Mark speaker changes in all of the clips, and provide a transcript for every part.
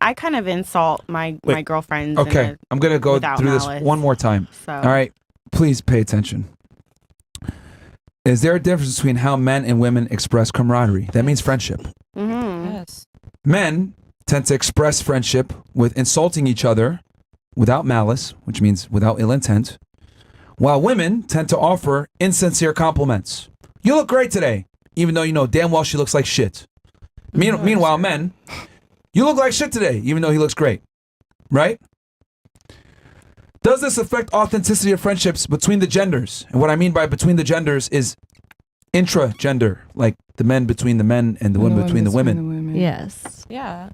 Speaker 1: I kind of insult my girlfriends.
Speaker 2: Okay, I'm going to go through this one more time.
Speaker 1: So.
Speaker 2: All right, please pay attention. Is there a difference between how men and women express camaraderie? That means friendship.
Speaker 1: Mm-hmm.
Speaker 3: Yes.
Speaker 2: Men tend to express friendship with insulting each other without malice, which means without ill intent, while women tend to offer insincere compliments. You look great today, even though you know damn well she looks like shit. Meanwhile, men, you look like shit today, even though he looks great. Right? Does this affect authenticity of friendships between the genders? And what I mean by between the genders is intra-gender, like the men between the men and the women between the women.
Speaker 4: Yes.
Speaker 3: Yeah.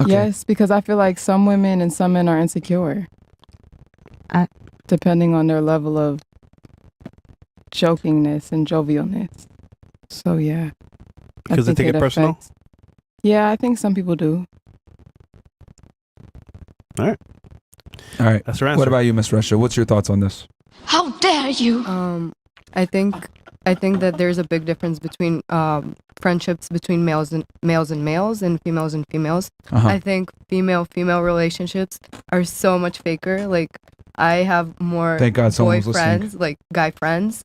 Speaker 2: Okay.
Speaker 5: Yes, because I feel like some women and some men are insecure. Depending on their level of jokingness and jovialness. So, yeah.
Speaker 6: Because they take it personal?
Speaker 5: Yeah, I think some people do.
Speaker 6: All right. That's her answer.
Speaker 2: What about you, Miss Russia? What's your thoughts on this?
Speaker 4: How dare you?
Speaker 7: I think that there's a big difference between friendships between males and males and females and females. I think female relationships are so much faker. Like I have more
Speaker 2: Thank God someone was listening.
Speaker 7: boyfriends, like guy friends,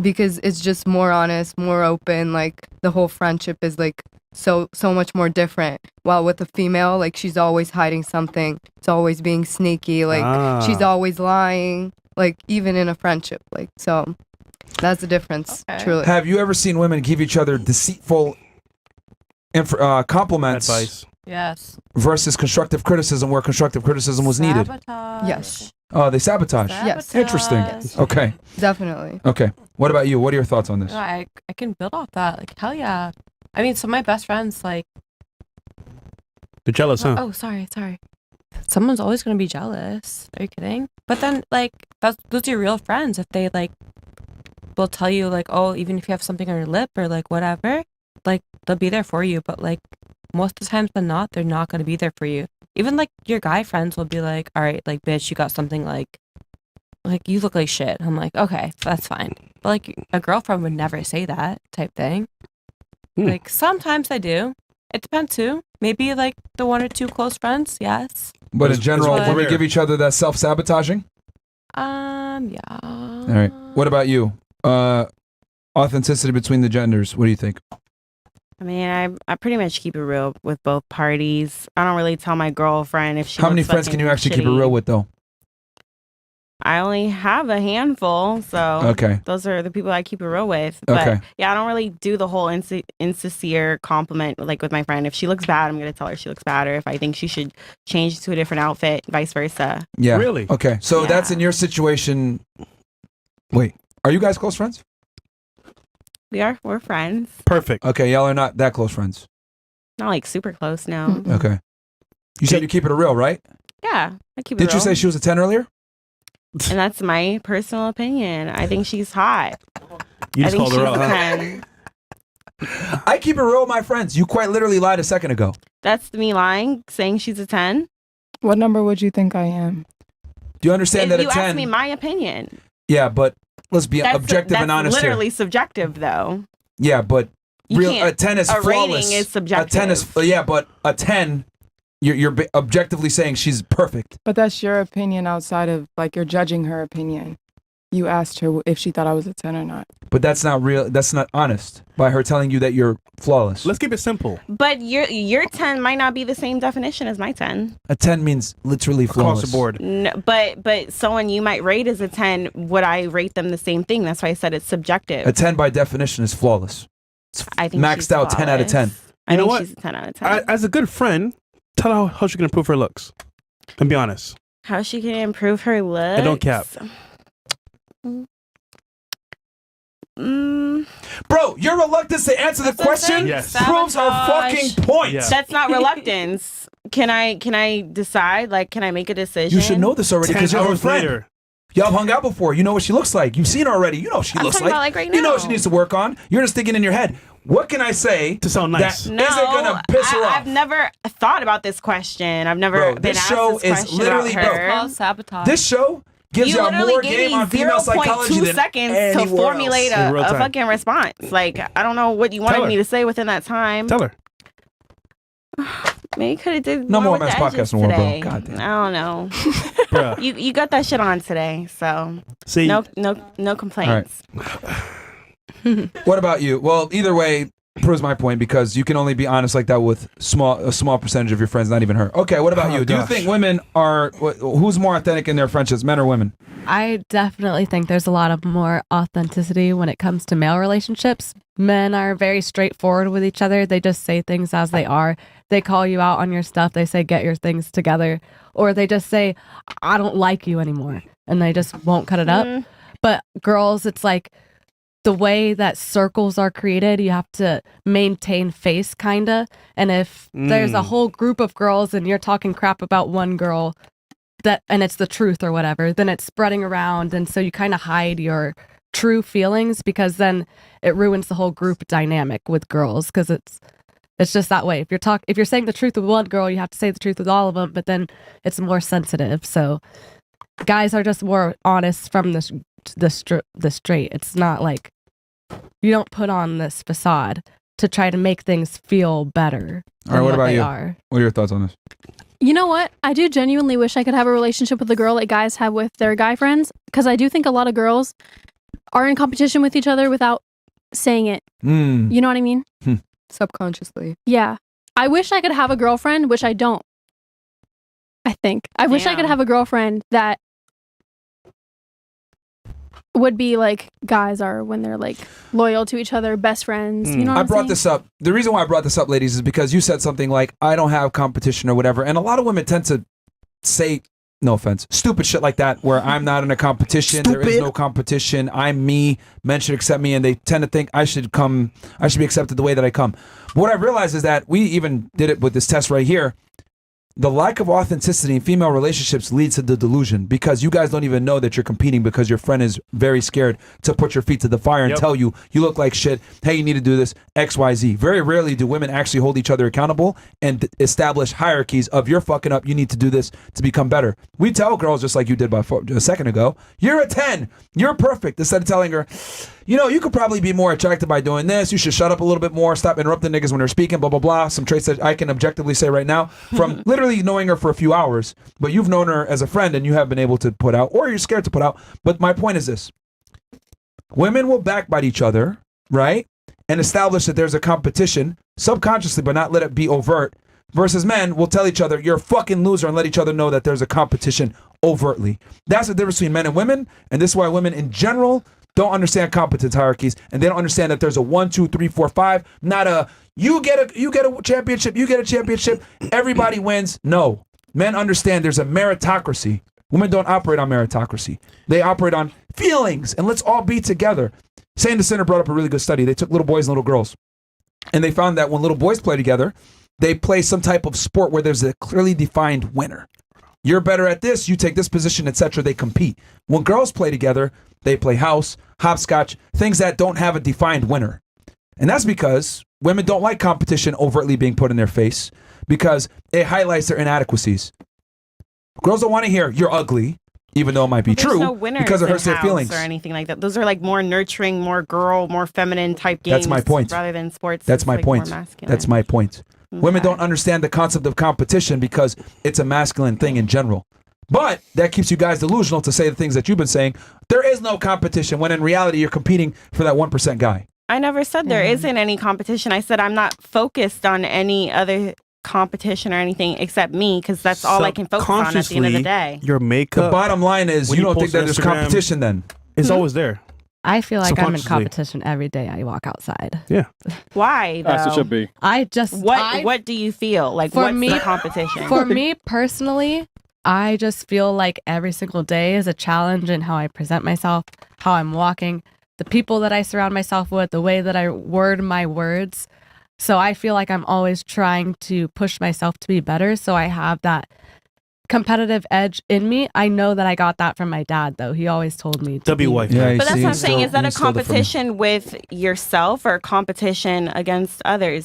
Speaker 7: because it's just more honest, more open. Like the whole friendship is like so much more different. While with a female, like she's always hiding something. It's always being sneaky. Like she's always lying. Like even in a friendship, like so. That's the difference, truly.
Speaker 2: Have you ever seen women give each other deceitful compliments?
Speaker 6: Advice.
Speaker 3: Yes.
Speaker 2: Versus constructive criticism, where constructive criticism was needed.
Speaker 7: Yes.
Speaker 2: Oh, they sabotage.
Speaker 7: Yes.
Speaker 2: Interesting.
Speaker 7: Yes.
Speaker 2: Okay.
Speaker 7: Definitely.
Speaker 2: Okay. What about you? What are your thoughts on this?
Speaker 3: No, I can build off that. Like, hell yeah. I mean, some of my best friends, like...
Speaker 6: They're jealous, huh?
Speaker 3: Oh, sorry. Someone's always going to be jealous. Are you kidding? But then, like, those are your real friends. If they, like, will tell you, like, oh, even if you have something on your lip or, like, whatever, like, they'll be there for you. But, like, most of the times than not, they're not going to be there for you. Even, like, your guy friends will be like, all right, like, bitch, you got something, like, you look like shit. I'm like, okay, that's fine. But, like, a girlfriend would never say that type thing. Like, sometimes I do. It depends who. Maybe, like, the one or two close friends, yes.
Speaker 2: But in general, when we give each other that self-sabotaging?
Speaker 3: Yeah.
Speaker 2: All right. What about you? Authenticity between the genders. What do you think?
Speaker 1: I mean, I pretty much keep it real with both parties. I don't really tell my girlfriend if she.
Speaker 2: How many friends can you actually keep it real with, though?
Speaker 1: I only have a handful, so
Speaker 2: okay.
Speaker 1: Those are the people I keep it real with.
Speaker 2: Okay.
Speaker 1: But yeah, I don't really do the whole insincere compliment like with my friend. If she looks bad, I'm gonna tell her she looks bad, or if I think she should change to a different outfit, vice versa.
Speaker 2: Yeah.
Speaker 6: Really?
Speaker 2: Okay. So
Speaker 1: Yeah.
Speaker 2: that's in your situation. Wait, are you guys close friends?
Speaker 1: We're friends.
Speaker 6: Perfect.
Speaker 2: Okay, y'all are not that close friends.
Speaker 1: Not like super close, no.
Speaker 2: Okay. You said you keep it real, right?
Speaker 1: Yeah, I keep it
Speaker 2: Did
Speaker 1: real.
Speaker 2: you say she was a 10 earlier?
Speaker 1: And that's my personal opinion. I think she's hot.
Speaker 6: You just called her out, huh?
Speaker 1: 10.
Speaker 2: I keep it real with my friends. You quite literally lied a second ago.
Speaker 1: That's me lying, saying she's a 10.
Speaker 5: What number would you think I am?
Speaker 2: Do you understand that
Speaker 1: you
Speaker 2: a 10?
Speaker 1: asked me my opinion.
Speaker 2: Yeah, but let's be objective and honest
Speaker 1: That's literally
Speaker 2: here.
Speaker 1: subjective, though.
Speaker 2: Yeah, but a 10 is
Speaker 1: a
Speaker 2: flawless.
Speaker 1: rating is subjective.
Speaker 2: A 10 is but a 10 you're objectively saying she's perfect.
Speaker 5: But that's your opinion outside of, like, you're judging her opinion. You asked her if she thought I was a 10 or not.
Speaker 2: But that's not real. That's not honest by her telling you that you're flawless.
Speaker 6: Let's keep it simple.
Speaker 1: But your 10 might not be the same definition as my 10.
Speaker 2: A 10 means literally flawless.
Speaker 6: Across the board.
Speaker 1: No, but someone you might rate as a 10, would I rate them the same thing? That's why I said it's subjective.
Speaker 2: A 10 by definition is flawless. It's
Speaker 1: I think
Speaker 2: maxed
Speaker 1: she's
Speaker 2: out 10 out of 10.
Speaker 1: I think
Speaker 6: what?
Speaker 1: she's a 10 out of 10.
Speaker 6: As a good friend, tell her how she can improve her looks. And be honest.
Speaker 1: How she can improve her looks?
Speaker 6: And don't cap.
Speaker 2: Bro, your reluctance to answer the question proves our fucking point.
Speaker 6: Yeah.
Speaker 1: That's not reluctance. Can I decide? Like, can I make a decision?
Speaker 2: You should know this already because
Speaker 6: 10
Speaker 2: you're her
Speaker 6: hours
Speaker 2: friend.
Speaker 6: later.
Speaker 2: Y'all have hung out before. You know what she looks like. You've seen her already. You know what she looks
Speaker 1: talking about, like, right
Speaker 2: You know
Speaker 1: now.
Speaker 2: what she needs to work on. You're just thinking in your head, what can I say
Speaker 6: to sound nice?
Speaker 2: that isn't gonna piss her off?
Speaker 1: I've never thought about this question. I've never been
Speaker 2: this
Speaker 1: asked
Speaker 2: show
Speaker 1: this
Speaker 2: is
Speaker 1: question
Speaker 2: literally
Speaker 1: about her.
Speaker 3: Called sabotage.
Speaker 2: This show gives
Speaker 1: You
Speaker 2: y'all
Speaker 1: literally
Speaker 2: more
Speaker 1: gave
Speaker 2: game
Speaker 1: me
Speaker 2: on female psychology
Speaker 1: 0.2
Speaker 2: than
Speaker 1: seconds to
Speaker 2: anywhere
Speaker 1: formulate
Speaker 2: else.
Speaker 6: In real
Speaker 1: a
Speaker 6: time.
Speaker 1: fucking response. Like, I don't know what you wanted
Speaker 6: Tell her.
Speaker 1: me to say within that time.
Speaker 6: Tell her.
Speaker 1: Maybe you could have did
Speaker 2: No more
Speaker 1: with the
Speaker 2: men's podcasts
Speaker 1: edges
Speaker 2: no more, bro.
Speaker 1: today.
Speaker 2: God damn.
Speaker 1: I don't know.
Speaker 6: Bruh.
Speaker 1: You got that shit on today, so
Speaker 6: See,
Speaker 1: no complaints.
Speaker 2: What about you? Well, either way proves my point because you can only be honest like that with a small percentage of your friends, not even her. Okay, what about you? Do you think women are who's more authentic in their friendships, men or women?
Speaker 4: I definitely think there's a lot of more authenticity when it comes to male relationships. Men are very straightforward with each other. They just say things as they are. They call you out on your stuff. They say, get your things together. Or they just say, I don't like you anymore. And they just won't cut it up. But girls, it's like the way that circles are created, you have to maintain face, kind of. And if there's a whole group of girls and you're talking crap about one girl, and it's the truth or whatever, then it's spreading around. And so you kind of hide your true feelings because then it ruins the whole group dynamic with girls because it's just that way. If you're saying the truth with one girl, you have to say the truth with all of them, but then it's more sensitive. So guys are just more honest from the straight. It's not like you don't put on this facade to try to make things feel better.
Speaker 2: All right, what about you?
Speaker 4: Are.
Speaker 2: What are your thoughts on this?
Speaker 8: You know what? I do genuinely wish I could have a relationship with a girl like guys have with their guy friends, because I do think a lot of girls are in competition with each other without saying it. You know what I mean?
Speaker 7: Subconsciously.
Speaker 8: Yeah. I wish I could have a girlfriend, which I don't. I think. I wish I could have a girlfriend that would be like guys are when they're like loyal to each other, best friends. You know what
Speaker 2: I
Speaker 8: I'm
Speaker 2: brought
Speaker 8: saying?
Speaker 2: this up. The reason why I brought this up, ladies, is because you said something like, I don't have competition or whatever. And a lot of women tend to say, no offense, stupid shit like that, where I'm not in a competition. There is no competition. I'm me. Men should accept me. And they tend to think I should be accepted the way that I come. But what I realized is that we even did it with this test right here. The lack of authenticity in female relationships leads to the delusion because you guys don't even know that you're competing because your friend is very scared to put your feet to the fire and tell you, you look like shit. Hey, you need to do this, X, Y, Z. Very rarely do women actually hold each other accountable and establish hierarchies of you're fucking up, you need to do this to become better. We tell girls just like you did a second ago, you're a 10, you're perfect. Instead of telling her, you know, you could probably be more attractive by doing this. You should shut up a little bit more. Stop interrupting niggas when they're speaking, blah, blah, blah. Some traits that I can objectively say right now from literally knowing her for a few hours, but you've known her as a friend and you have been able to put out, or you're scared to put out. But my point is this. Women will backbite each other, right? And establish that there's a competition subconsciously, but not let it be overt. Versus men will tell each other, you're a fucking loser, and let each other know that there's a competition overtly. That's the difference between men and women. And this is why women in general don't understand competence hierarchies, and they don't understand that there's a 1, 2, 3, 4, 5, not a you get a championship, you get a championship, everybody wins. No. Men understand there's a meritocracy. Women don't operate on meritocracy. They operate on feelings, and let's all be together. Saint the Center brought up a really good study. They took little boys and little girls, and they found that when little boys play together, they play some type of sport where there's a clearly defined winner. You're better at this, you take this position, etc. They compete. When girls play together, they play house, hopscotch, things that don't have a defined winner. And that's because women don't like competition overtly being put in their face because it highlights their inadequacies. Girls don't want to hear you're ugly, even though it might be true,
Speaker 1: no winners
Speaker 2: because it hurts their
Speaker 1: house
Speaker 2: feelings.
Speaker 1: or anything like that. Those are like more nurturing, more girl, more feminine type games.
Speaker 2: That's my point.
Speaker 1: Rather than sports.
Speaker 2: That's my
Speaker 1: like
Speaker 2: point.
Speaker 1: More masculine.
Speaker 2: That's my point. Women don't understand the concept of competition because it's a masculine thing in general. But that keeps you guys delusional to say the things that you've been saying. There is no competition when in reality you're competing for that 1% guy.
Speaker 1: I never said there isn't any competition. I said I'm not focused on any other competition or anything except me because that's all I can focus on at the end of the day.
Speaker 6: Your makeup.
Speaker 2: The bottom line is you don't think that there's competition then.
Speaker 6: It's always there.
Speaker 4: I feel like I'm in
Speaker 6: Subconsciously.
Speaker 4: competition every day I walk outside.
Speaker 6: Yeah.
Speaker 1: Why though?
Speaker 9: As it should be.
Speaker 1: What do you feel? Like
Speaker 4: For
Speaker 1: what's
Speaker 4: me-
Speaker 1: the competition?
Speaker 4: For me personally, I just feel like every single day is a challenge in how I present myself, how I'm walking, the people that I surround myself with, the way that I word my words. So I feel like I'm always trying to push myself to be better. So I have that competitive edge in me. I know that I got that from my dad, though. He always told me to be.
Speaker 6: wife.
Speaker 2: Yeah,
Speaker 1: But that's what I'm saying. Is that a competition with yourself or a competition against others?